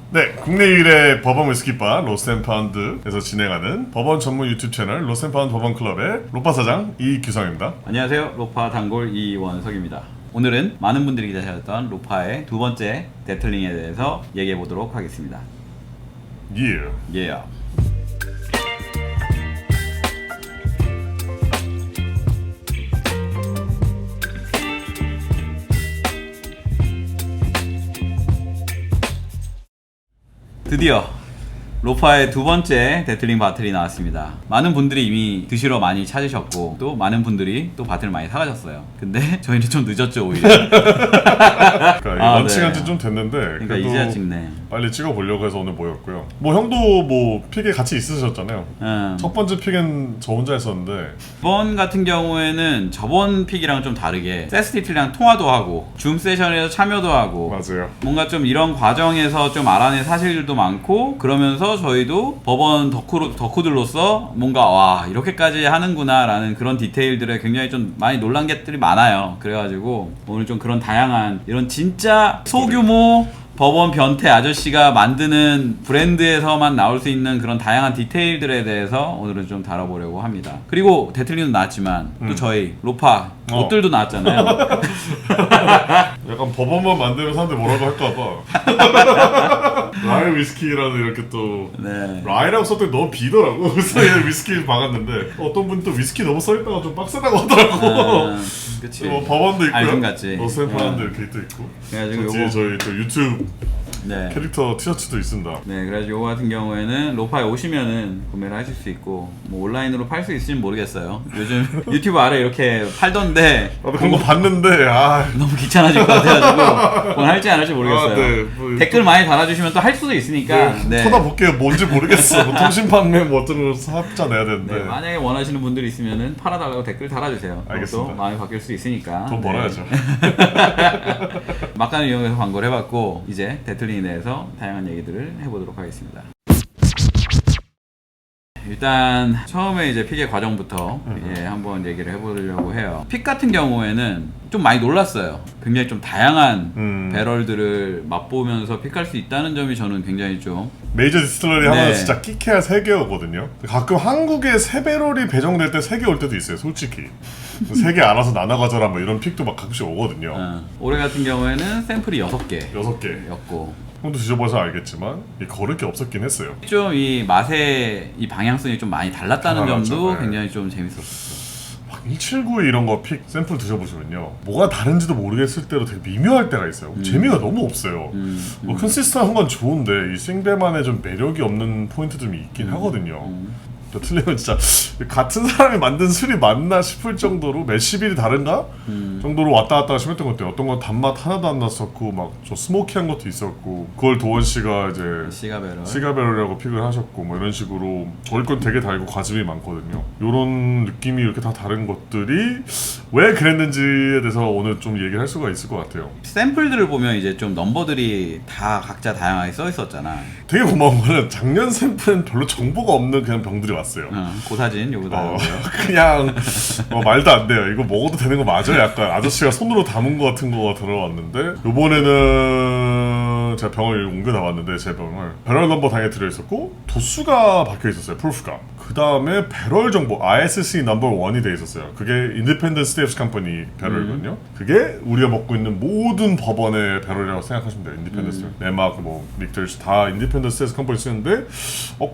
네, 국내 유일의 법원 위스키바 로스앤파운드에서 진행하는 법원 전문 유튜브 채널 로스앤파운드 법원클럽의 로파 사장 이규성입니다. 안녕하세요. 로파 단골 이원석입니다. 오늘은 많은 분들이 기다리셨던 로파의 두 번째 데틀링에 대해서 얘기해 보도록 하겠습니다. 예. 드디어 로파의 두 번째 데틀링 바틀이 나왔습니다. 많은 분들이 이미 드시러 많이 찾으셨고 또 많은 분들이 또 바틀을 많이 사가셨어요. 근데 저희는 좀 늦었죠 오히려. 그러니까 런칭한 지 좀 됐는데 그러니까 이제야 찍네. 빨리 찍어보려고 해서 오늘 모였고요. 뭐 형도 뭐 픽에 같이 있으셨잖아요. 첫 번째 픽은 저 혼자 했었는데 이번 같은 경우에는 저번 픽이랑 좀 다르게 세스티틀이랑 통화도 하고 줌 세션에서 참여도 하고 맞아요. 뭔가 좀 이런 과정에서 좀 알아낸 사실들도 많고 그러면서 저희도 법원 덕후들로서 뭔가 와 이렇게까지 하는구나 라는 그런 디테일들에 굉장히 좀 많이 놀란 것들이 많아요. 그래가지고 오늘 좀 그런 다양한 이런 진짜 소규모 법원 변태 아저씨가 만드는 브랜드에서만 나올 수 있는 그런 다양한 디테일들에 대해서 오늘은 좀 다뤄보려고 합니다. 그리고 데틀링도 나왔지만 또 저희 로파 옷들도 나왔잖아요. 약간 법원만 만들면 사람들이 뭐라고 할까봐 라이 위스키라는 이렇게 또 네. 라이라고 썼더니 너무 비더라고. 그래서 얘 위스키 박았는데 어떤 분이 또 위스키 너무 써있다가 좀 빡세다고 하더라고. 그치. 뭐 법원도 있고요. 알증같이. 로스앤파운드 이렇게 또 있고. 그래가지고 뒤에 요거 저희 또 유튜브 네. 캐릭터 티셔츠도 있습니다. 네, 그래서 요거 같은 경우에는 로파에 오시면은 구매를 하실 수 있고 뭐 온라인으로 팔 수 있을지는 모르겠어요. 요즘 유튜브 아래 이렇게 팔던데 나도 그런 거 봤는데 너무 귀찮아질 것 같아가지고 그건 할지 안 할지 모르겠어요. 네. 뭐, 댓글 많이 달아주시면 또 할 수도 있으니까 네. 쳐다볼게요. 뭔지 모르겠어. 뭐 통신 판매 뭐 어떤 거 사업자 내야 되는데. 네, 만약에 원하시는 분들이 있으면은 팔아달라고 댓글 달아주세요. 알겠습니다. 또 마음이 바뀔 수 있으니까. 돈 벌어야죠. 막간을 이용해서 광고를 해봤고 이제 데틀링에 대해서 다양한 얘기들을 해보도록 하겠습니다. 일단 처음에 이제 픽의 과정부터 한번 얘기를 해보려고 해요. 픽 같은 경우에는 좀 많이 놀랐어요. 굉장히 좀 다양한 배럴들을 맛보면서 픽할 수 있다는 점이 저는 굉장히 좀 메이저 디스틸러리 하면 진짜 끼케야 3개 오거든요. 가끔 한국에 3배럴이 배정될 때 3개 올 때도 있어요. 솔직히 3개 알아서 나눠 가져라 뭐 이런 픽도 막 가끔씩 오거든요. 올해 같은 경우에는 샘플이 6개 6개였고 형도 드셔봐서 알겠지만 거를 게 없었긴 했어요. 좀 이 맛의 이 방향성이 좀 많이 달랐다는 점도 네. 굉장히 좀 재밌었어요. 179 이런 거 픽 샘플 드셔보시면요 뭐가 다른지도 모르겠을 때로 되게 미묘할 때가 있어요. 재미가 너무 없어요. 뭐 컨시스턴한 건 좋은데 이 싱배만의 좀 매력이 없는 포인트들이 있긴 하거든요. 틀리면 진짜 같은 사람이 만든 술이 맞나 싶을 정도로 몇십 일이 다른가? 정도로 왔다 갔다 심했던 것 같아요. 어떤 건 단맛 하나도 안 났었고 막 좀 스모키한 것도 있었고 그걸 도원 씨가 이제 시가베럴이라고 픽을 하셨고 뭐 이런 식으로 저희 건 되게 달고 과즙이 많거든요. 이런 느낌이 이렇게 다 다른 것들이 왜 그랬는지에 대해서 오늘 좀 얘기를 할 수가 있을 것 같아요. 샘플들을 보면 이제 좀 넘버들이 다 각자 다양하게 써 있었잖아. 되게 고마운 거는 작년 샘플은 별로 정보가 없는 그냥 병들이 왔어요. 고사진 요거 다 그냥 말도 안 돼요. 이거 먹어도 되는 거 맞아요? 약간 아저씨가 손으로 담은 거 같은 거가 들어왔는데 요번에는 제가 병을 옮겨 나왔는데 제 병을 배럴 넘버 당에 들어있었고 도수가 박혀 있었어요. 프루프가. 그 다음에 배럴 정보 ISC 넘버 1이 돼 있었어요. 그게 인디펜던트 스테이프스 컴퍼니 배럴이거든요. 그게 우리가 먹고 있는 모든 법원의 배럴이라고 생각하시면 돼요. 인디펜던트 네마크 뭐 닉들스 다 인디펜던트 스테이프스 컴퍼니 쓰는데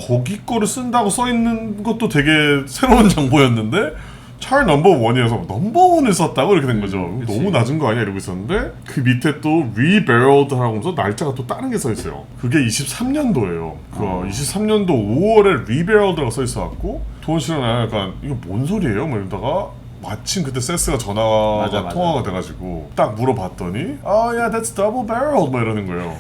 거기 거를 쓴다고 써있는 것도 되게 새로운 정보였는데 찰 넘버 1이어서 넘버 1을 썼다고 이렇게 된 거죠. 너무 낮은 거 아니야 이러고 있었는데 그 밑에 또 rebarreled 하면서 날짜가 또 다른 게 써 있어요. 그게 23년도예요. 그 23년도 5월에 rebarreled라고 써 있어갖고 도원 씨랑 나랑 약간 이거 뭔 소리예요? 뭐 이러다가 마침 그때 세스가 전화가 통화가 돼가지고 딱 물어봤더니 yeah, that's double barreled 뭐 이러는 거예요.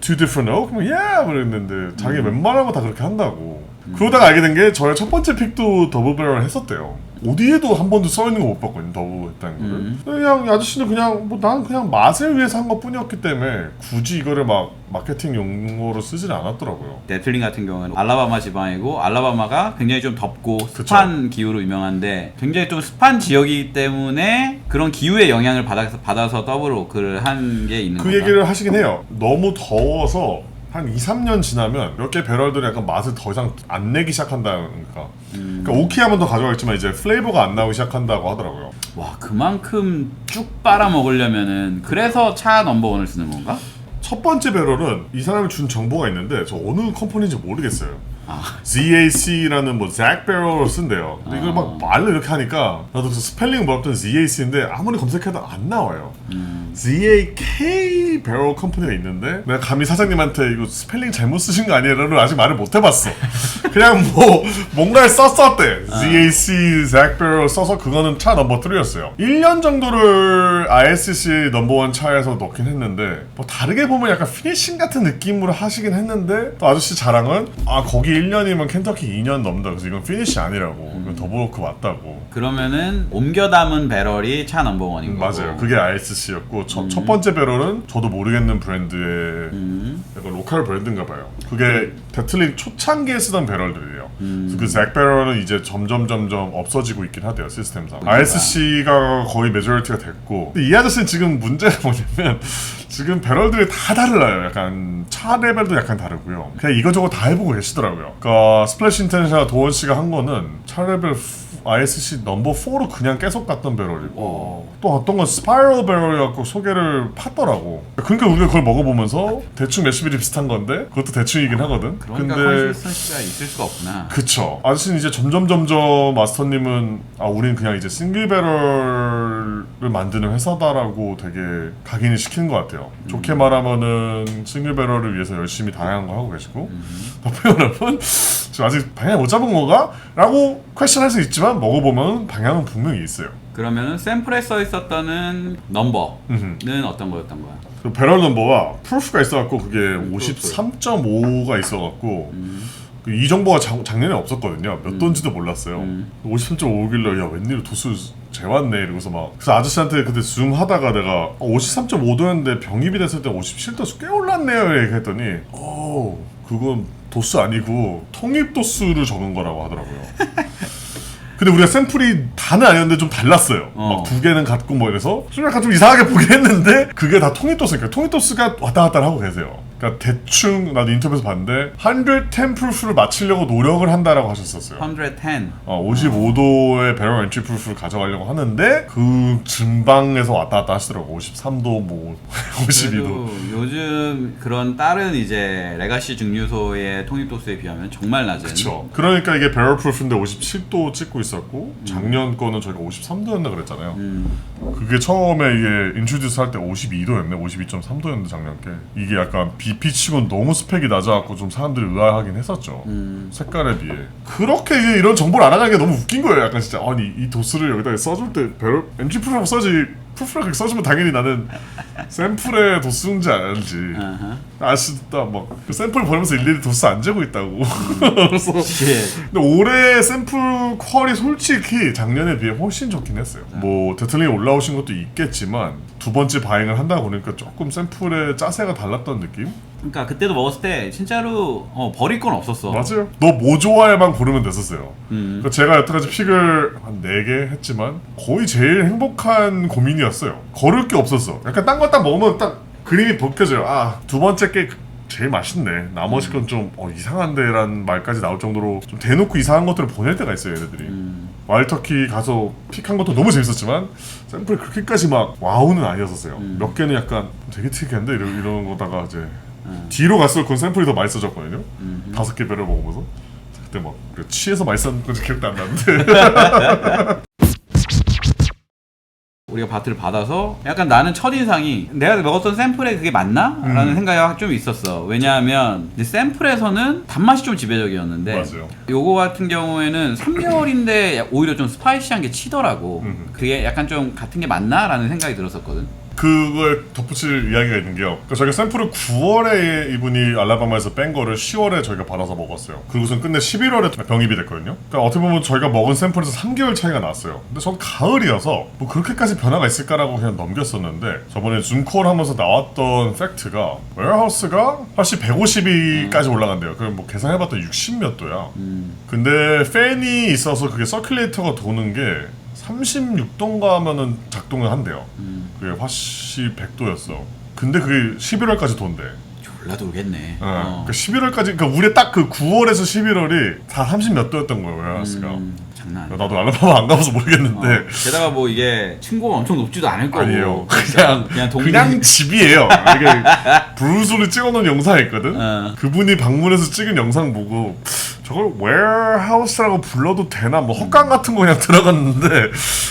Two different oak? Yeah! 뭐 이랬는데 자기 웬만한 거 다 그렇게 한다고. 그러다가 알게 된 게 저의 첫 번째 픽도 더블 배럴 했었대요. 어디에도 한 번도 써 있는 거 못 봤거든요. 더블 했다는 거를. 그냥 이 아저씨는 그냥 뭐 난 그냥 맛을 위해서 한 것 뿐이었기 때문에 굳이 이거를 막 마케팅 용어로 쓰지는 않았더라고요. 네틀링 같은 경우에는 알라바마 지방이고 알라바마가 굉장히 좀 덥고 습한 기후로 유명한데 굉장히 좀 습한 지역이기 때문에 그런 기후의 영향을 받아서 더블 오크를 한 게 있는 그 건가? 얘기를 하시긴 해요. 너무 더워서 한 2, 3년 지나면 몇 개 배럴들이 약간 맛을 더 이상 안 내기 시작한다니까. 그러니까 오키하면 더 가져가겠지만 이제 플레이버가 안 나오기 시작한다고 하더라고요. 와 그만큼 쭉 빨아 먹으려면은 그래서 차 넘버원을 쓰는 건가? 첫 번째 배럴은 이 사람이 준 정보가 있는데 저 어느 컴퍼니인지 모르겠어요. 아. ZAC라는 뭐 잭 배럴을 쓴대요. 근데 이걸 막 말로 이렇게 하니까 나도 그 스펠링 몰랐던 ZAC인데 아무리 검색해도 안 나와요. ZAK 배럴 컴퍼니가 있는데 내가 감히 사장님한테 이거 스펠링 잘못 쓰신 거 아니에요를 아직 말을 못 해봤어. 그냥 뭐 뭔가를 썼대. ZAC 잭 배럴 써서 그거는 차 넘버 3였어요. 1년 정도를 ISC 넘버 1 차에서 넣긴 했는데 뭐 다르게 보면 약간 피니싱 같은 느낌으로 하시긴 했는데 또 아저씨 자랑은 아 거기 1년이면 켄터키 2년 넘다. 그래서 이건 피니시 아니라고. 이건 더블워크 맞다고. 그러면은 옮겨 담은 배럴이 차 넘버원인 거고. 맞아요. 그게 ISC였고 첫 번째 배럴은 저도 모르겠는 브랜드의 약간 로컬 브랜드인가 봐요. 그게 데틀링 초창기에 쓰던 배럴들이에요. 그래서 그 잭 배럴은 이제 점점 없어지고 있긴 하대요. 시스템상. ISC가 거의 메조리티가 됐고 근데 이 아저씨는 지금 문제가 뭐냐면 지금 배럴들이 다 달라요. 약간 차 레벨도 약간 다르고요. 그냥 이거저거 다 해보고 계시더라고요. 그러니까 스플래시 인터내셔널 도원 씨가 한 거는 차 레벨 ISC 넘버 4로 그냥 계속 갔던 배럴이고 또 어떤 건 스파이럴 배럴이라고 소개를 팠더라고. 그러니까 우리가 그걸 먹어보면서 대충 레시피들이 비슷한 건데 그것도 대충이긴 하거든. 그러니까 근데 컨시스턴시가 있을 수가 없구나. 그쵸. 아저씨는 이제 점점 마스터님은 우리는 그냥 이제 싱글 배럴을 만드는 회사다라고 되게 각인을 시키는 것 같아요. 좋게 말하면은 싱글 배럴을 위해서 열심히 다양한 거 하고 계시고 여러분 지금 아직 방향 못 잡은 건가? 라고 퀘스천할 수 있지만 먹어보면 방향은 분명히 있어요. 그러면은 샘플에 써 있었던 넘버는 어떤 거였던 거야? 그 배럴 넘버가 프루프가 있어갖고 그게 53.5가 있어갖고 이 정보가 작년에 없었거든요. 몇 돈지도 몰랐어요. 53.5길래 야 웬일로 도수 재왔네 이러고서 막 그래서 아저씨한테 그때 줌 하다가 내가 53.5도였는데 병입이 됐을 때 57도수 꽤 올랐네요 얘기했더니 그건 도수 아니고 통입 도수를 적은 거라고 하더라고요. 근데 우리가 샘플이 다는 아니었는데 좀 달랐어요. 막 두 개는 같고 뭐 이래서 좀 약간 좀 이상하게 보긴 했는데 그게 다 통입 도수니까 통입 도수가 왔다 갔다 하고 계세요. 그러니까 대충 나도 인터뷰에서 봤는데 110 프루프를 맞추려고 노력을 한다라고 하셨었어요. 110. 55도의 배럴 엔트리 프루프를 가져가려고 하는데 그 증방에서 왔다 갔다 하시더라고. 53도 뭐 52도. 요즘 그런 다른 이제 레가시 증류소의 통입 도수에 비하면 정말 낮은. 그렇죠. 그러니까 이게 배럴 프루프인데 57도 찍고 있었고 작년 거는 저희가 53도였나 그랬잖아요. 그게 처음에 이게 인트로듀스 할 때 52도였네. 52.3도였는데 작년 게 이게 약간 BP 치고는 너무 스펙이 낮아갖고 좀 사람들이 의아하긴 했었죠. 색깔에 비해. 그렇게 이런 정보를 알아가는 게 너무 웃긴 거예요. 약간 진짜 아니 이 도수를 여기다 써줄 때 배럴 엔트리 프루프 써지 프루프를 써주면 당연히 나는 샘플의 도수인지 알지. 아시다 막 그 샘플 보면서 일일이 도수 안 재고 있다고. 그래서 근데 올해 샘플 퀄이 솔직히 작년에 비해 훨씬 좋긴 했어요. 뭐 데틀링에 올라오신 것도 있겠지만 두 번째 바잉을 한다 보니까 조금 샘플의 짜세가 달랐던 느낌? 그러니까 그때도 먹었을 때 진짜로 버릴 건 없었어. 맞아요. 너 뭐 좋아해만 고르면 됐었어요. 그러니까 제가 여태까지 픽을 한 4개 했지만 거의 제일 행복한 고민이었어요. 거를 게 없었어. 약간 딴 거 딱 먹으면 딱 그림이 벗겨져요. 두 번째 게 제일 맛있네. 나머지 건 좀 이상한데 라는 말까지 나올 정도로 좀 대놓고 이상한 것들을 보낼 때가 있어요 얘네들이. 와일드터키 가서 픽한 것도 너무 재밌었지만 샘플이 그렇게까지 막 와우는 아니었었어요. 몇 개는 약간 되게 특이한데 이런 거다가 이제 뒤로 갈수록 그 샘플이 더 맛있어졌거든요. 5개 배를 먹으면서 그때 막 취해서 맛있었던 건지 기억도 안 나는데 우리가 바트를 받아서 약간 나는 첫인상이 내가 먹었던 샘플에 그게 맞나? 라는 생각이 좀 있었어. 왜냐하면 이제 샘플에서는 단맛이 좀 지배적이었는데 맞아요. 요거 같은 경우에는 3개월인데 오히려 좀 스파이시한 게 치더라고. 그게 약간 좀 같은 게 맞나? 라는 생각이 들었었거든. 그걸 덧붙일 이야기가 있는 게요. 그러니까 저희가 샘플을 9월에 이분이 알라바마에서 뺀 거를 10월에 저희가 받아서 먹었어요. 그리고선 끝내 11월에 병입이 됐거든요. 그러니까 어떻게 보면 저희가 먹은 샘플에서 3개월 차이가 났어요. 근데 전 가을이어서 뭐 그렇게까지 변화가 있을까라고 그냥 넘겼었는데 저번에 줌콜 하면서 나왔던 팩트가 웨어하우스가 훨씬 150이까지 올라간대요. 그럼 뭐 계산해봤더니 60몇 도야. 근데 팬이 있어서 그게 서큘레이터가 도는 게 36도인가 하면은 작동을 한대요. 그게 화씨 100도였어. 근데 그게 11월까지 돈대. 졸라 돌겠네. 그러니까 11월까지, 그러니까 우리 딱 그 9월에서 11월이 다 30몇 도였던 거예요, 웨어하우스가. 장난 아니야. 나도 알라바마 안 가봐서 모르겠는데. 게다가 뭐 이게 층고가 엄청 높지도 않을 거고. 아니에요. 그냥 집이에요. 이게 브루스를 찍어놓은 영상이 있거든. 그분이 방문해서 찍은 영상 보고 저걸 웨어하우스라고 불러도 되나? 뭐 헛강 같은 거 그냥 들어갔는데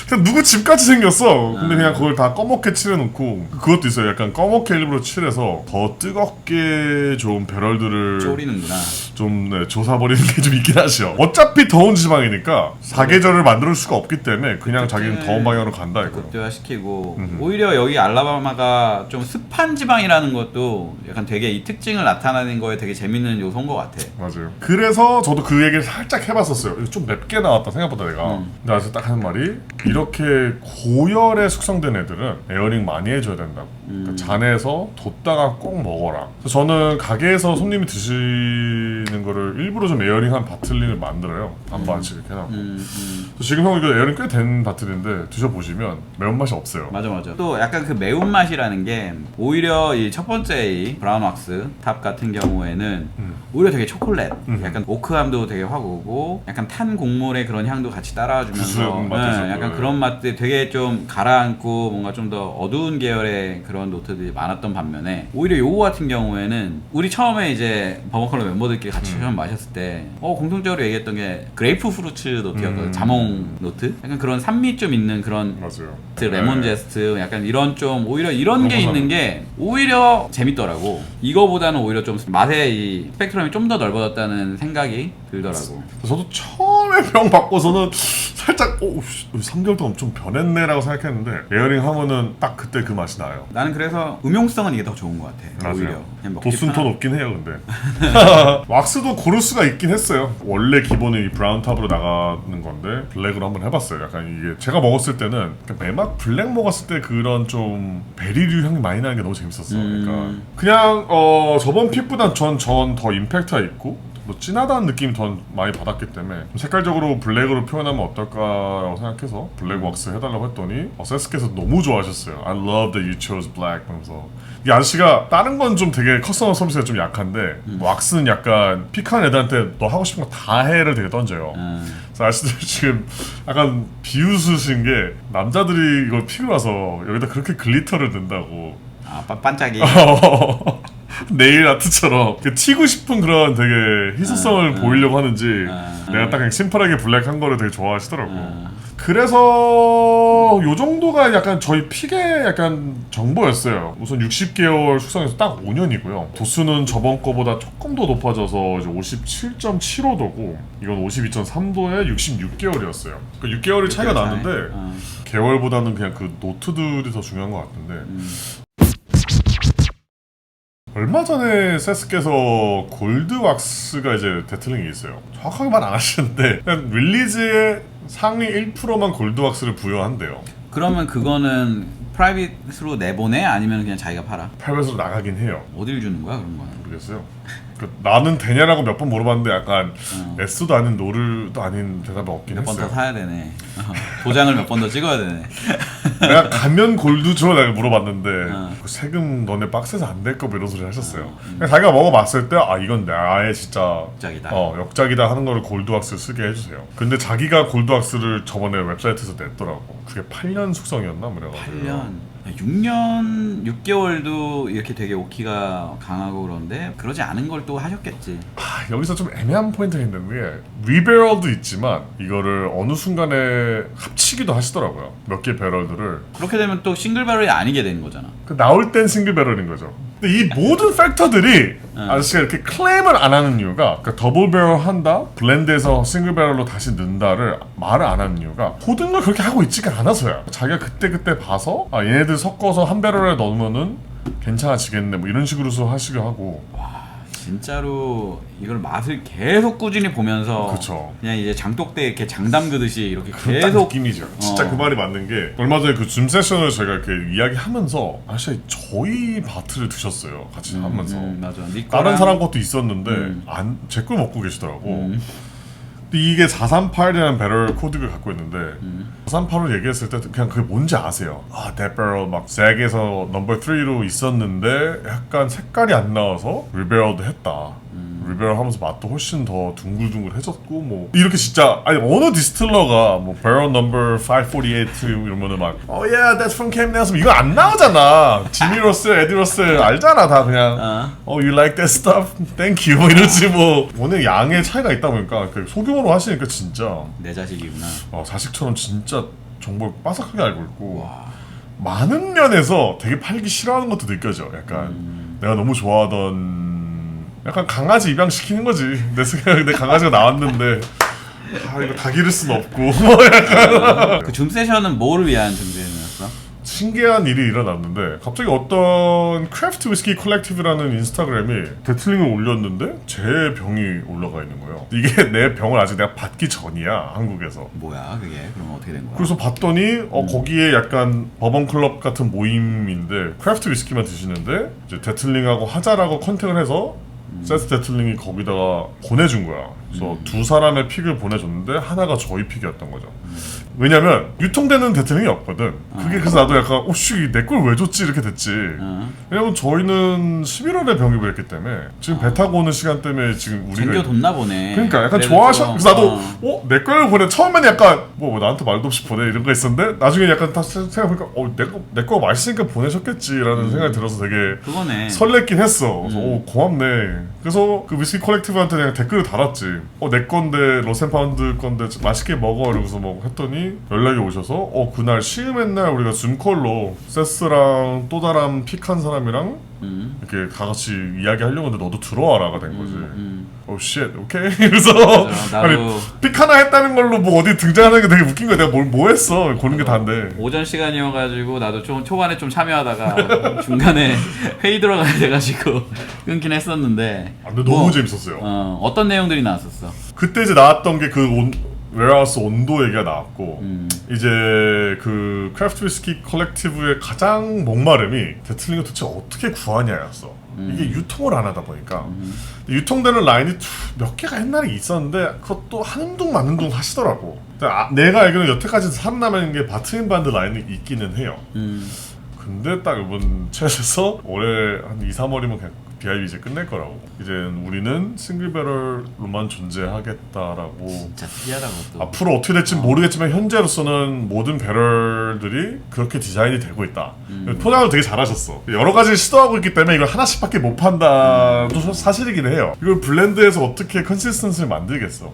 그냥 누구 집같이 생겼어. 근데 그냥 그걸 다 검게 칠해놓고 그것도 있어요. 약간 검게 일부러 칠해서 더 뜨겁게 좋은 배럴들을 쪼리는구나. 좀 조사버리는 게 좀 있긴 하죠. 어차피 더운 지방이니까 사계절을 만들 수가 없기 때문에 그냥 자기는 더운 방향으로 간다 이거요. 극대화시키고 오히려 여기 알라바마가 좀 습한 지방이라는 것도 약간 되게 이 특징을 나타내는 거에 되게 재밌는 요소인 것 같아. 맞아요. 그래서 저도 그 얘기를 살짝 해봤었어요. 좀 맵게 나왔다 생각보다 내가. 그래서 딱 하는 말이 이렇게 고열에 숙성된 애들은 에어링 많이 해줘야 된다고. 그러니까 잔에서 뒀다가 꼭 먹어라. 그래서 저는 가게에서 손님이 드시는 거를 일부러 좀 에어링한 바틀링을 만들어요. 반반씩 이렇게 해놓고. 지금 형 이거 에어링 꽤 된 바틀인데 드셔보시면 매운맛이 없어요. 맞아. 또 약간 그 매운맛이라는 게 오히려 이 첫 번째 이 브라운 왁스 탑 같은 경우에는 오히려 되게 초콜릿 약간 오크함도 되게 확 오고 약간 탄 곡물의 그런 향도 같이 따라주면서 약간 그런 맛들 되게 좀 가라앉고 뭔가 좀 더 어두운 계열의 그런 노트들이 많았던 반면에 오히려 요거 같은 경우에는 우리 처음에 이제 버번컬러 멤버들끼리 같이 처음 마셨을 때 공통적으로 얘기했던 게 그레이프 프루츠 노트였거든. 자몽 노트? 약간 그런 산미 좀 있는 그런 맞아요. 레몬 제스트 약간 이런 좀 오히려 이런 게 있는 게 오히려 재밌더라고. 이거보다는 오히려 좀 맛의 이 스펙트럼이 좀 더 넓어졌다는 생각이 들더라고. 저도 처음에 병 받고서는 살짝 3개월 동안 좀 변했네 라고 생각했는데 에어링 하면은 딱 그때 그 맛이 나요. 나는 그래서 음용성은 이게 더 좋은 것 같아. 맞아요. 오히려 그냥 먹기 도수는 더 편한. 높긴 해요 근데. 왁스도 고를 수가 있긴 했어요. 원래 기본은 이 브라운 탑으로 나가는 건데 블랙으로 한번 해봤어요. 약간 이게 제가 먹었을 때는 매막 블랙 먹었을 때 그런 좀 베리류 향이 많이 나는 게 너무 재밌었어. 그러니까 그냥 저번 픽보단 전 더 임팩트가 있고 뭐 진하다는 느낌이 더 많이 받았기 때문에 색깔적으로 블랙으로 표현하면 어떨까라고 생각해서 블랙 왁스 해달라고 했더니 세스께서 너무 좋아하셨어요. I love that you chose black 하면서 이 아저씨가 다른 건 좀 되게 커스터머 서비스가 좀 약한데 왁스는 약간 픽한 애들한테 너 하고 싶은 거 다 해를 되게 던져요. 그래서 아저씨들 지금 약간 비웃으신 게 남자들이 이걸 픽을 와서 여기다 그렇게 글리터를 넣는다고 반짝이. 네일 아트처럼 튀고 싶은 그런 되게 희소성을 보이려고 하는지 내가 딱 그냥 심플하게 블랙 한 거를 되게 좋아하시더라고. 그래서 요 정도가 약간 저희 픽의 약간 정보였어요. 우선 60개월 숙성해서 딱 5년이고요. 도수는 저번 거보다 조금 더 높아져서 이제 57.75도고 이건 52.3도에 66개월이었어요. 그러니까 6개월이 차이가 나는데 개월보다는 그냥 그 노트들이 더 중요한 것 같은데 얼마 전에 세스께서 골드 왁스가 이제 데틀링이 있어요. 정확하게 말 안 하시는데 그냥 릴리즈의 상위 1%만 골드 왁스를 부여한대요. 그러면 그거는 프라이빗으로 내보내? 아니면 그냥 자기가 팔아? 팔면서 나가긴 해요. 어딜 주는 거야 그런 거는? 모르겠어요. 나는 되냐라고 몇 번 물어봤는데 약간 S도 아닌 노르도 아닌 대답이 없긴 몇 번 했어요. 더 사야 되네. 도장을 몇 번 더 찍어야 되네. 내가 가면 골드 줘? 내가 물어봤는데 그 세금 너네 박스에서 안 될 거 이런 소리 하셨어요. 그냥 자기가 먹어봤을 때 이건 나의 진짜 역작이다. 역작이다 하는 거를 골드왁스 쓰게 해주세요. 근데 자기가 골드왁스를 저번에 웹사이트에서 냈더라고. 그게 8년 숙성이었나? 그래가지고 8년? 6년 6개월도 이렇게 되게 오키가 강하고 그런데 그러지 않은 걸 또 하셨겠지. 여기서 좀 애매한 포인트가 있는 게 리베럴도 있지만 이거를 어느 순간에 합치기도 하시더라고요. 몇 개 배럴들을. 그렇게 되면 또 싱글 배럴이 아니게 되는 거잖아. 나올 땐 싱글 배럴인 거죠. 근데 이 모든 팩터들이 아저씨가 이렇게 클레임을 안 하는 이유가 그러니까 더블 배럴 한다, 블렌드에서 싱글 배럴로 다시 넣는다를 말을 안 하는 이유가 모든 걸 그렇게 하고 있지가 않아서야. 자기가 그때 봐서 얘네들 섞어서 한 배럴에 넣으면은 괜찮아지겠네 뭐 이런 식으로서 하시려 하고. 진짜로 이걸 맛을 계속 꾸준히 보면서 그쵸. 그냥 이제 장독대 이렇게 장 담그듯이 이렇게 딱 계속 느낌이죠. 진짜 그 말이 맞는 게 얼마 전에 그 줌 세션을 저희가 이렇게 이야기하면서 아저씨 저희 바트를 드셨어요. 같이 하면서 맞아. 네 다른 거랑- 사람 것도 있었는데 제 걸 먹고 계시더라고. 근데 이게 438이라는 배럴 코드를 갖고 있는데 438을 얘기했을 때 그냥 그게 뭔지 아세요? that barrel 막 잭에서 넘버 3로 있었는데 약간 색깔이 안 나와서 리베럴도 했다. 리베럴 하면서 맛도 훨씬 더 둥글둥글해졌고 뭐 이렇게 진짜 아니 어느 디스틸러가 뭐 barrel number 548 이러면은 막 yeah that's from Camp Nelson 이거 안 나오잖아. 지미 로스, 에디 로스 알잖아 다 그냥 you like that stuff? Thank you 뭐 이러지 뭐 워낙 양의 차이가 있다 보니까 그 소규모로 하시니까 진짜 내 자식이구나. 자식처럼 진짜 정보를 빠삭하게 알고 있고 많은 면에서 되게 팔기 싫어하는 것도 느껴져. 약간 내가 너무 좋아하던 약간 강아지 입양시키는 거지. 내 생각에 내 강아지가 나왔는데 이거 다 기를 순 없고 뭐 약간 그 줌 세션은 뭐를 위한 줌 세션이었어? 신기한 일이 일어났는데 갑자기 어떤 크래프트 위스키 컬렉티브라는 인스타그램이 데틀링을 올렸는데 제 병이 올라가 있는 거예요. 이게 내 병을 아직 내가 받기 전이야 한국에서. 뭐야 그게? 그럼 어떻게 된 거야? 그래서 봤더니 거기에 약간 버번 클럽 같은 모임인데 크래프트 위스키만 드시는데 이제 데틀링하고 하자라고 컨택을 해서 세스 데틀링이 거기다가 보내준 거야. 그래서 두 사람의 픽을 보내줬는데 하나가 저희 픽이었던 거죠. 왜냐면 유통되는 데틀링이 없거든. 그게 그래서 나도 약간 오씨 내 걸 왜 줬지 이렇게 됐지. 왜냐면 저희는 11월에 병입을 했기 때문에 지금 배 타고 오는 시간 때문에 지금 우리가 챙겨뒀나 보네. 그러니까 약간 그래도 좋아하셔. 좀, 그래서 나도 내 걸 보내. 처음에는 약간 뭐 나한테 말도 없이 보내 이런 거 있었는데 나중에 약간 다 생각해보니까 내 거 맛있으니까 보내셨겠지라는 생각이 들어서 되게 그거네. 설렜긴 했어. 그래서 고맙네. 그래서 그 위스키 컬렉티브한테 그냥 댓글을 달았지. 내 건데 로센파운드 건데 맛있게 먹어 이러고서 뭐 했더니 연락이 오셔서 그날 시음의 날 우리가 줌콜로 세스랑 또 다른 픽한 사람이랑 이렇게 다 같이 이야기하려고 했는데 너도 들어와라가 된 거지. 쉣 오케이. 그래서 나도 아니 픽 하나 했다는 걸로 뭐 어디 등장하는 게 되게 웃긴 거야. 내가 뭐 했어. 고른 게 다인데. 오전 시간이어가지고 나도 좀 초반에 좀 참여하다가 중간에 회의 들어가야 돼가지고 끊긴 했었는데. 근데 너무 재밌었어요. 어떤 내용들이 나왔었어? 그때 이제 나왔던 게 그 웨어하우스 온도 얘기가 나왔고 이제 그 크래프트 위스키 컬렉티브의 가장 목마름이 데틀링을 도대체 어떻게 구하냐였어. 이게 유통을 안 하다 보니까 유통되는 라인이 몇 개가 옛날에 있었는데 그것도 한음 둥 만능 둥 하시더라고. 내가 알기로는 여태까지 살아남은 게 바트인반드 라인이 있기는 해요. 근데 딱 이번 채에서 올해 한 2, 3월이면 그냥 BIB 이제 끝낼 거라고. 이제 우리는 싱글 배럴로만 존재하겠다라고. 진짜 특이하다 그것도. 앞으로 어떻게 될지 모르겠지만 현재로서는 모든 배럴들이 그렇게 디자인이 되고 있다. 포장을 되게 잘하셨어. 여러 가지 시도하고 있기 때문에 이걸 하나씩밖에 못 판다도 사실이긴 해요. 이걸 블렌드해서 어떻게 컨시스턴스를 만들겠어.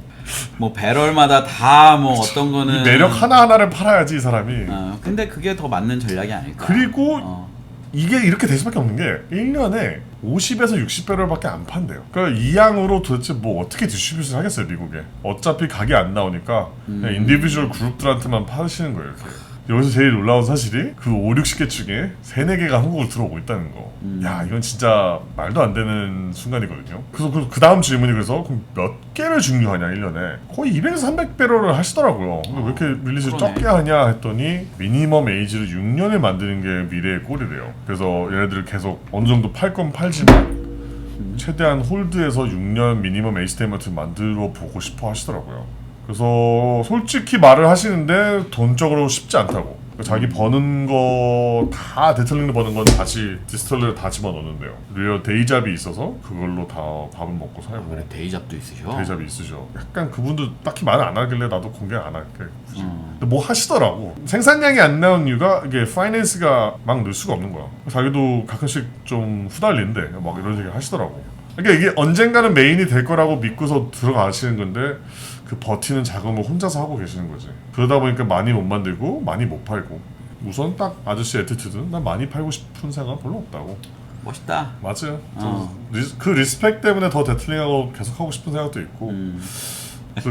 뭐 배럴마다 다 뭐 어떤 거는 이 매력 하나하나를 팔아야지 이 사람이. 근데 그게 더 맞는 전략이 아닐까. 그리고 이게 이렇게 될 수밖에 없는 게 1년에 50에서 60배럴밖에 안 판대요. 그러니까 이 양으로 도대체 뭐 어떻게 디스트리뷰션 하겠어요 미국에. 어차피 가게 안 나오니까 그냥 인디비주얼 그룹들한테만 파시는 거예요 이렇게. 여기서 제일 놀라운 사실이 그 5, 60개 중에 3, 4개가 한국으로 들어오고 있다는 거. 야 이건 진짜 말도 안 되는 순간이거든요. 그래서 그 다음 질문이 그래서 그럼 몇 개를 증류하냐 1년에. 거의 200에서 300배럴을 하시더라고요. 근데 왜 이렇게 릴리즈를 적게 하냐 했더니 미니멈 에이지를 6년을 만드는 게 미래의 꼴이래요. 그래서 얘네들을 계속 어느 정도 팔 건 팔지만 최대한 홀드해서 6년 미니멈 에이지 테이먼트를 만들어 보고 싶어 하시더라고요. 그래서 솔직히 말을 하시는데 돈적으로 쉽지 않다고. 그러니까 자기 버는 거 다 데틀링을 버는 건 다시 디스틸러에 다 집어넣는데요. 리얼 데이잡이 있어서 그걸로 다 밥을 먹고 살고. 그래 데이잡도 있으셔? 데이잡이 있으셔. 약간 그분도 딱히 말을 안 하길래 나도 공개 안 할게. 근데 뭐 하시더라고. 생산량이 안 나온 이유가 이게 파이낸스가 막 늘 수가 없는 거야. 자기도 가끔씩 좀 후달리는데 막 이런 얘기 하시더라고. 그러니까 이게 언젠가는 메인이 될 거라고 믿고서 들어가시는 건데 그 버티는 작업을 혼자서 하고 계시는 거지. 그러다 보니까 많이 못 만들고 많이 못 팔고. 우선 딱 아저씨 애티튜드는 난 많이 팔고 싶은 생각은 별로 없다고. 멋있다. 맞아요. 어. 그 리스펙 때문에 더 데틀링하고 계속 하고 싶은 생각도 있고.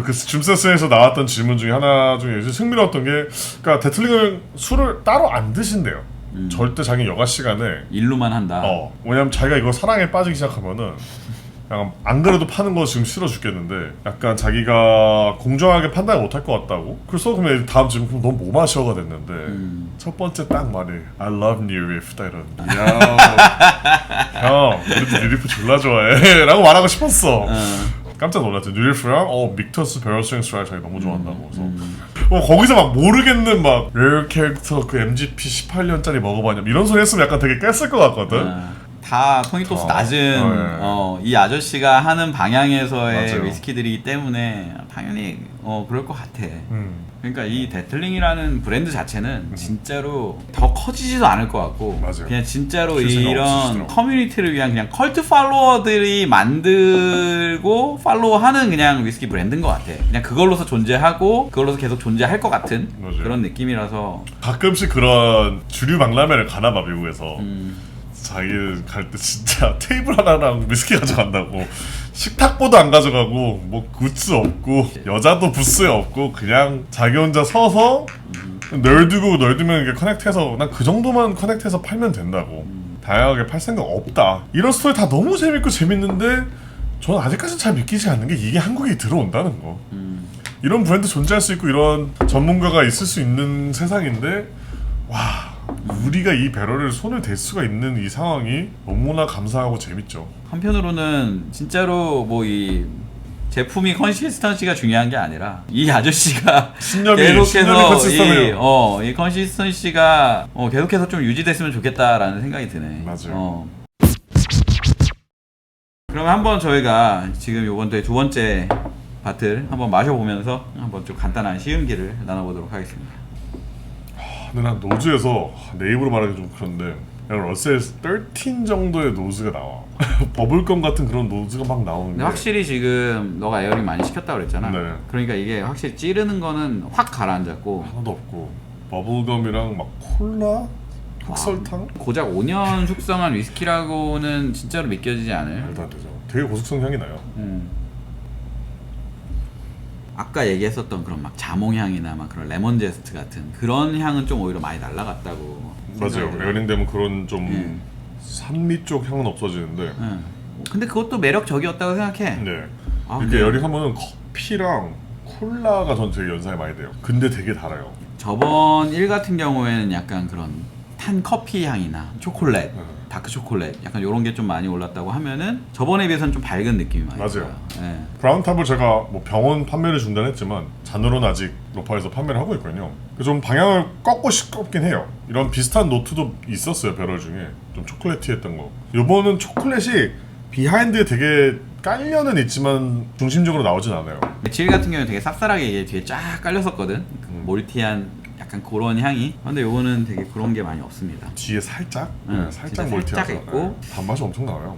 그 줌세스에서 나왔던 질문 중에 하나 중에 이제 흥미로웠던 게, 그러니까 데틀링은 술을 따로 안 드신대요. 절대 자기 여가 시간에. 일로만 한다. 왜냐면 자기가 이거 사랑에 빠지기 시작하면은 약간 안 그래도 파는 거 지금 싫어 죽겠는데 약간 자기가 공정하게 판단을 못할 것 같다고. 그래서 그러면 다음 질문 그럼 넌 뭐 마셔가 됐는데 첫 번째 딱 말이 I love New Reef 딱 이런. 형 우리도 New Reef 졸라 좋아해 라고 말하고 싶었어. 깜짝 놀랐죠. 뉴리프랑 믹터스 베럴스윙 스트라이 자기 너무 좋아한다고. 그래서 거기서 막 모르겠는 막 레어 캐릭터 그 MGP 18년짜리 먹어봤냐 이런 소리 했으면 약간 되게 깼을 것 같거든. 다 토니토스 낮은 이 아저씨가 하는 방향에서의 맞아요. 위스키들이기 때문에 당연히 그럴 것 같아. 그러니까 이 데틀링이라는 브랜드 자체는 진짜로 더 커지지도 않을 것 같고 맞아요. 그냥 진짜로 생각 이런 없으시더라고요. 커뮤니티를 위한 그냥 컬트 팔로워들이 만들고 팔로우하는 그냥 위스키 브랜드인 것 같아. 그냥 그걸로서 존재하고 그걸로서 계속 존재할 것 같은 맞아요. 그런 느낌이라서 가끔씩 그런 주류 박람회를 가나봐 미국에서. 자기 갈 때 진짜 테이블 하나랑 위스키 가져간다고. 식탁보도 안 가져가고 뭐 굿즈 없고 여자도 부스에 없고 그냥 자기 혼자 서서 널두면 이게 커넥트해서 난 그 정도만 커넥트해서 팔면 된다고. 다양하게 팔 생각 없다. 이런 스토리 다 너무 재밌고 재밌는데 저는 아직까지는 잘 믿기지 않는 게 이게 한국에 들어온다는 거. 이런 브랜드 존재할 수 있고 이런 전문가가 있을 수 있는 세상인데 와 우리가 이 배럴을 손을 댈 수가 있는 이 상황이 너무나 감사하고 재밌죠. 한편으로는 진짜로 뭐 이 제품이 컨시스턴시가 중요한 게 아니라 이 아저씨가 신념이 계속해서 컨시스턴해요. 이 컨시스턴시가 계속해서 좀 유지됐으면 좋겠다라는 생각이 드네. 맞아요. 그러면 한번 저희가 지금 요번 두 번째 바틀 한번 마셔보면서 한번 좀 간단한 시음기를 나눠보도록 하겠습니다. 근데 난 노즈에서 내 입으로 말하기 좀 그런데 약간 러셀 13 정도의 노즈가 나와. 버블껌 같은 그런 노즈가 막 나오는 근데 게 확실히 지금 너가 에어링 많이 시켰다고 그랬잖아. 네. 그러니까 이게 확실히 찌르는 거는 확 가라앉았고 하나도 없고 버블껌이랑 막 콜라? 흑설탕? 고작 5년 숙성한 위스키라고는 진짜로 믿겨지지 않을. 말도 안 되죠. 되게 고숙성 향이 나요. 아까 얘기했었던 그런 막 자몽향이나 막 그런 레몬 제스트 같은 그런 향은 좀 오히려 많이 날라갔다고. 맞아요. 생각이 들어요. 에어링 되면 그런 좀 산미 쪽 향은 없어지는데 근데 그것도 매력적이었다고 생각해. 네. 아, 이렇게 그래요? 에어링 하면은 커피랑 콜라가 전 되게 연상이 많이 돼요. 근데 되게 달아요. 저번 1 같은 경우에는 약간 그런 탄 커피 향이나 초콜릿, 다크 초콜릿 약간 이런 게 좀 많이 올랐다고 하면은 저번에 비해서는 좀 밝은 느낌이 많이 맞아요. 들어요. 예. 브라운탑을 제가 뭐 병원 판매를 중단했지만 잔으로는 아직 로파에서 판매를 하고 있거든요. 좀 방향을 꺾긴 해요. 이런 비슷한 노트도 있었어요. 배럴 중에 좀 초콜릿티했던 거. 이번은 초콜릿이 비하인드에 되게 깔려는 있지만 중심적으로 나오진 않아요. 7 같은 경우는 되게 쌉쌀하게 이게 뒤에 쫙 깔렸었거든. 몰티한 약간 그런 향이. 근데 요거는 되게 그런 게 많이 없습니다. 뒤에 살짝? 진짜 살짝 몰티하죠. 살짝 있고. 단맛이 엄청 나와요.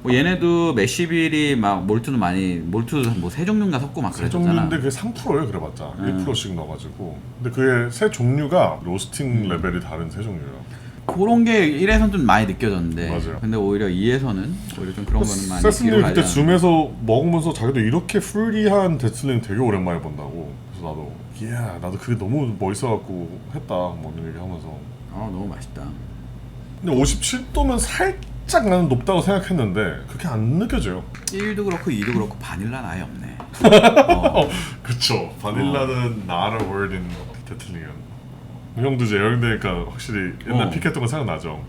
뭐 얘네도 메시빌이 막 몰트도 뭐 세 종류인가 섞고 막 세 그랬잖아. 종류인데 그게 3%예요. 그래봤자 1%씩 넣어가지고. 근데 그게 세 종류가 로스팅 레벨이 다른 세 종류예요. 그런 게 1에서는 좀 많이 느껴졌는데. 맞아요. 근데 오히려 2에서는 오히려 좀 그런 거는 많이 세스님 느끼고 그때 가지 줌에서 먹으면서 자기도 이렇게 프리한 데틀링 되게 오랜만에 본다고. 그래서 나도 그게 너무 멋있어갖고 했다 뭐 이런 얘기하면서. 너무 맛있다. 근데 57도면 살짝 나는 높다고 생각했는데 그렇게 안 느껴져요. 1도 그렇고 2도 그렇고 바닐라는 아예 없네. 그쵸. 바닐라는 not a word in 데틀링은. 형도 이제 여행되니까 확실히 옛날 픽했던 거 생각나죠.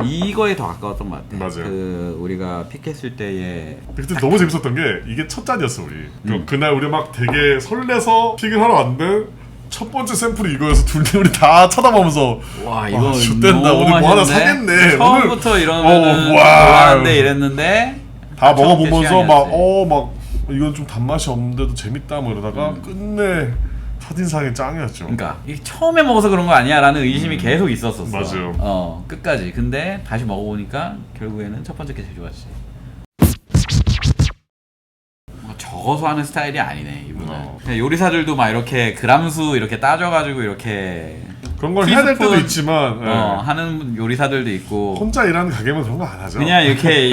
이거에 더 가까웠던 것 같아. 맞아요. 그 우리가 픽했을 때에 그때 너무 재밌었던 게 이게 첫 잔이었어 우리. 그날 우리 막 되게 설레서 픽을 하러 왔는데 첫 번째 샘플이 이거여서 우리 다 쳐다보면서 와 이거 좆된다 오늘 뭐 하나 사겠네. 처음부터 오늘, 이러면은 와. 좋아한데 이랬는데 다 먹어보면서 막 취향이었지. 이건 좀 단맛이 없는데도 재밌다 뭐 이러다가 끝내 첫인상이 짱이었죠. 그러니까 이게 처음에 먹어서 그런 거 아니야라는 의심이 계속 있었었어. 맞아요. 끝까지. 근데 다시 먹어보니까 결국에는 첫 번째 게 제일 좋았지. 뭔가 적어서 하는 스타일이 아니네 이분. 그냥 요리사들도 막 이렇게 그람수 이렇게 따져가지고 이렇게 그런 걸 해야 될 때도 티스푼, 있지만 하는 요리사들도 있고 혼자 일하는 가게면 그런 거 안 하죠. 그냥 이렇게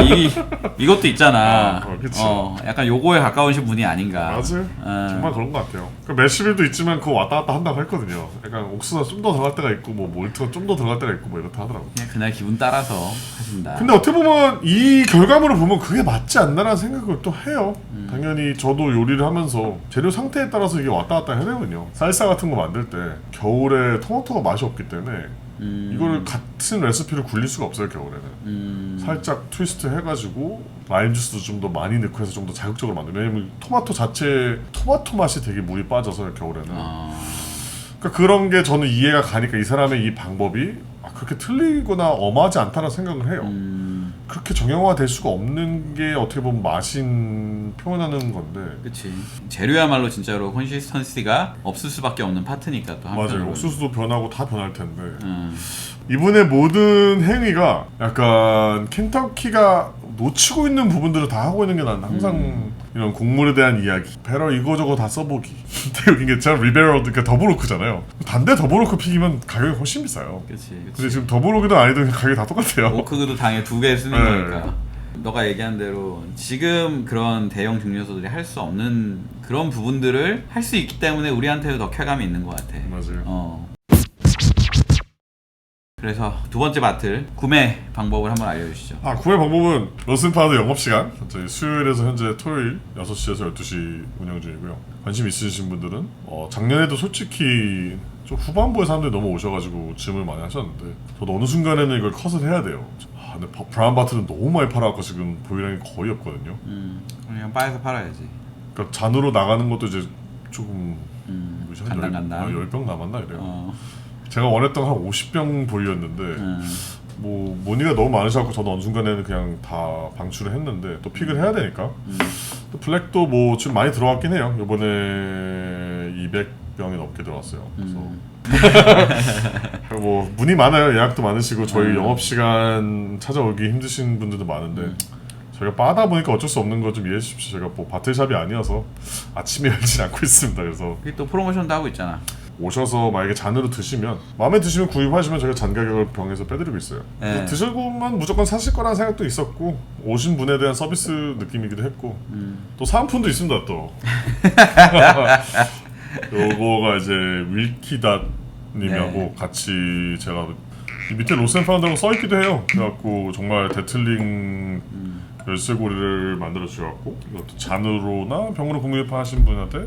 이것도 있잖아. 그치. 약간 요거에 가까우신 분이 아닌가. 맞아요. 정말 그런 것 같아요. 그 메시빌도 있지만 그거 왔다 갔다 한다고 했거든요. 약간 옥수수가 좀 더 들어갈 때가 있고 뭐 몰트가 좀 더 들어갈 때가 있고 뭐 이렇다 하더라고. 그냥 그날 기분 따라서 하신다. 근데 어떻게 보면 이 결과물을 보면 그게 맞지 않나라는 생각을 또 해요. 당연히 저도 요리를 하면서 재료 상태에 따라서 이게 왔다 갔다 해야 되거든요. 쌀사 같은 거 만들 때 겨울에 토마토가 맛이 없기 때문에 이거를 같은 레시피를 굴릴 수가 없어요. 겨울에는 살짝 트위스트 해가지고 라임 주스도 좀 더 많이 넣고 해서 좀 더 자극적으로 만들어요. 왜냐면 토마토 자체 토마토 맛이 되게 물이 빠져서 겨울에는 그러니까 그런 게 저는 이해가 가니까 이 사람의 이 방법이 그렇게 틀리거나 엄하지 않다는 생각을 해요. 그렇게 정형화될 수가 없는 게 어떻게 보면 맛인 표현하는 건데. 그치. 재료야말로 진짜로 컨시스턴시가 없을 수밖에 없는 파트니까 또 한편으로는. 맞아요. 옥수수도 변하고 다 변할 텐데. 이분의 모든 행위가 약간 켄터키가 놓치고 있는 부분들을 다 하고 있는 게 난 항상 이런 곡물에 대한 이야기 배럴 이거저거 다 써보기. 근데 여기 게 제가 리베럴 그러니까 더브로크잖아요. 단데 더브로크 픽이면 가격이 훨씬 비싸요. 그치. 근데 지금 더브로크든 아니든 가격이 다 똑같아요. 오크도 당연히 2개 쓰는 네. 거니까. 너가 얘기한 대로 지금 그런 대형 증류소들이 할 수 없는 그런 부분들을 할 수 있기 때문에 우리한테도 더 쾌감이 있는 것 같아. 맞아요. 그래서 두 번째 바틀 구매 방법을 한번 알려주시죠. 구매 방법은 로슨파드 영업시간 저희 수요일에서 현재 토요일 6시에서 12시 운영 중이고요. 관심 있으신 분들은 작년에도 솔직히 좀 후반부에 사람들이 너무 오셔가지고 질문을 많이 하셨는데 저도 어느 순간에는 이걸 컷을 해야 돼요. 근데 브라운 바틀은 너무 많이 팔아갖고 지금 보유량이 거의 없거든요. 그냥 바에서 팔아야지. 그러니까 잔으로 나가는 것도 이제 조금 간당간당. 10병 남았나 이래요. 제가 원했던 한 50병 보유였는데 뭐 모니가 너무 많으셔서 저도 어느 순간에는 그냥 다 방출을 했는데 또 픽을 해야 되니까 또 블랙도 뭐 좀 많이 들어왔긴 해요. 이번에 200병이 넘게 들어왔어요. 그래서 뭐 문의 많아요. 예약도 많으시고 저희 영업시간 찾아오기 힘드신 분들도 많은데 저희가 빠다 보니까 어쩔 수 없는 거 좀 이해해 주십시오. 제가 뭐 바틀샵이 아니어서 아침에 열진 않고 있습니다. 그래서 그리고 또 프로모션도 하고 있잖아. 오셔서 만약에 잔으로 드시면 마음에 드시면 구입하시면 저희가 잔 가격을 병에서 빼드리고 있어요. 네. 드시고만 무조건 사실 거라는 생각도 있었고 오신 분에 대한 서비스 느낌이기도 했고 또 사은품도 있습니다 또. 요거가 이제 윌키닷님하고 같이 제가 이 밑에 로센파운드라고 써있기도 해요. 그래갖고 정말 데틀링 열쇠고리를 만들어 주셔갖고 이것도 잔으로나 병으로 구매하신 분한테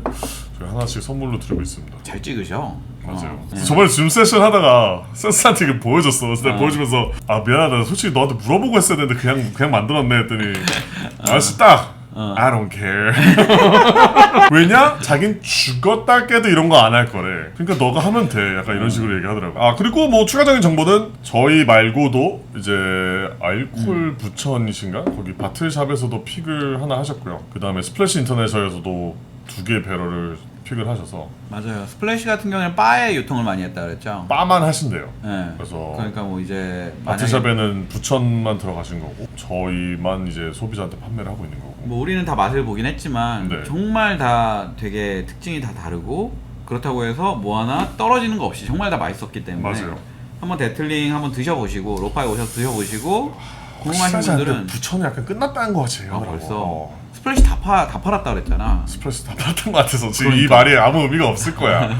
저희 하나씩 선물로 드리고 있습니다. 잘 찍으셔. 맞아요. 저번에 줌 세션 하다가 센스한테 이거 보여줬어. 그래서 내가 보여주면서 미안하다. 솔직히 너한테 물어보고 했어야 되는데 그냥 만들었네 했더니 아저씨 딱 I don't care. 왜냐? 자긴 죽었다 깨도 이런 거 안 할 거래. 그러니까 너가 하면 돼. 약간 이런 식으로 얘기하더라고. 그리고 뭐 추가적인 정보는 저희 말고도 이제 알콜 부천이신가? 거기 바틀샵에서도 픽을 하나 하셨고요. 그 다음에 스플래시 인터내셔널에서도 2개의 배럴을 픽을 하셔서 맞아요. 스플래시 같은 경우는 바에 유통을 많이 했다 그랬죠. 바만 하신대요. 네. 그래서 그러니까 뭐 이제 바틀샵에는 부천만 들어가신 거고 저희만 이제 소비자한테 판매를 하고 있는 거고. 뭐 우리는 다 맛을 보긴 했지만 네. 정말 다 되게 특징이 다 다르고 그렇다고 해서 뭐 하나 떨어지는 거 없이 정말 다 맛있었기 때문에 맞아요. 한번 데틀링 한번 드셔보시고 로파에 오셔서 드셔보시고 궁금하신 확실하지 않은데 분들은 부천은 약간 끝났다는 거 같이 하더라고. 벌써 스플래시 다 팔았다 그랬잖아. 스프레스 다 팔았던 것 같아서 지금 그러니까. 이 말이 아무 의미가 없을 거야.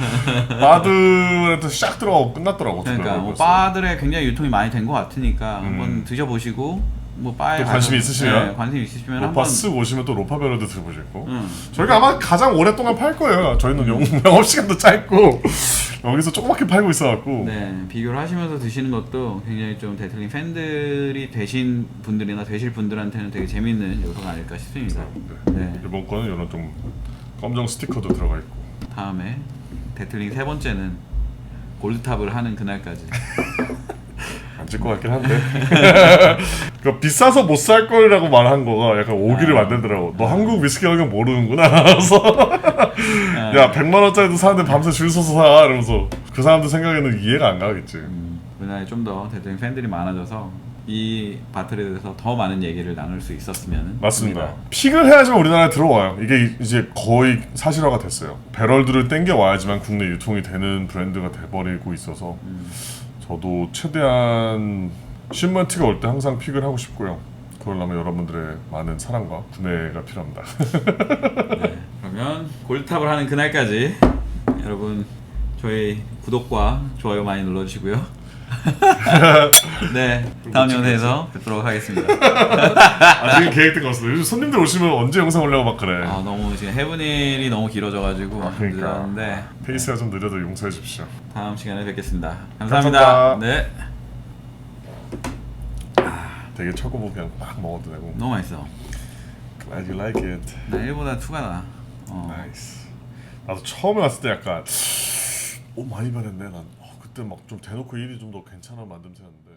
바드한테 샥 들어가고 끝났더라고. 그러니까 뭐 벌써. 바들에 굉장히 유통이 많이 된 것 같으니까 한번 드셔보시고 뭐 바에 또 관심 가서- 있으시면? 네, 관심 있으시면 로파 한번 쓱 오시면 또 로파 베러드 들어보시고 저희가 아마 가장 오랫동안 팔 거예요. 저희는 영업시간도 짧고 여기서 조그맣게 팔고 있어갖고 네, 비교를 하시면서 드시는 것도 굉장히 좀 데틀링 팬들이 되신 분들이나 되실 분들한테는 되게 재밌는 요소가 아닐까 싶습니다. 네. 이번 거는 이런 좀 검정 스티커도 들어가 있고 다음에 데틀링 세 번째는 골드탑을 하는 그날까지. 안 찔 것 같긴 한데 그러니까 비싸서 못 살 거라고 말한 거가 약간 오기를 만들더라고. 너 한국 위스키 가격 모르는구나. 그래서 야 100만 원짜리도 사는데 밤새 줄 서서 사 이러면서 그 사람들 생각에는 이해가 안 가겠지. 우리나라에 좀 더 데틀링 팬들이 많아져서 이 바틀에 대해서 더 많은 얘기를 나눌 수 있었으면 맞습니다. 합니다. 픽을 해야지만 우리나라에 들어와요. 이게 이제 거의 사실화가 됐어요. 배럴들을 땡겨 와야지만 국내 유통이 되는 브랜드가 돼버리고 있어서 저도 최대한 신먼티가 올 때 항상 픽을 하고 싶고요. 그러려면 여러분들의 많은 사랑과 구매가 필요합니다. 네, 그러면 골드탑을 하는 그날까지 여러분 저희 구독과 좋아요 많이 눌러주시고요. 네, 다음 영상에서 뵙도록 하겠습니다. 아직 계획된 거 없어요. 요즘 손님들 오시면 언제 영상 올려고 막 그래. 아, 너무 지금 해븐일이 너무 길어져가지고 그러니까. 늦었는데 페이스가 좀 느려도 용서해 주십시오. 다음 시간에 뵙겠습니다. 감사합니다. 감사합니다. 네, 되게 초코보 그냥 막 먹어도 되고. 너무 맛있어. Glad you like it. 나 1보다 2가 나. 나이스. 나도 처음에 왔을 때 약간 많이 변했네. 난 그때 막 좀 대놓고 1이 좀 더 괜찮아 만듦새였는데.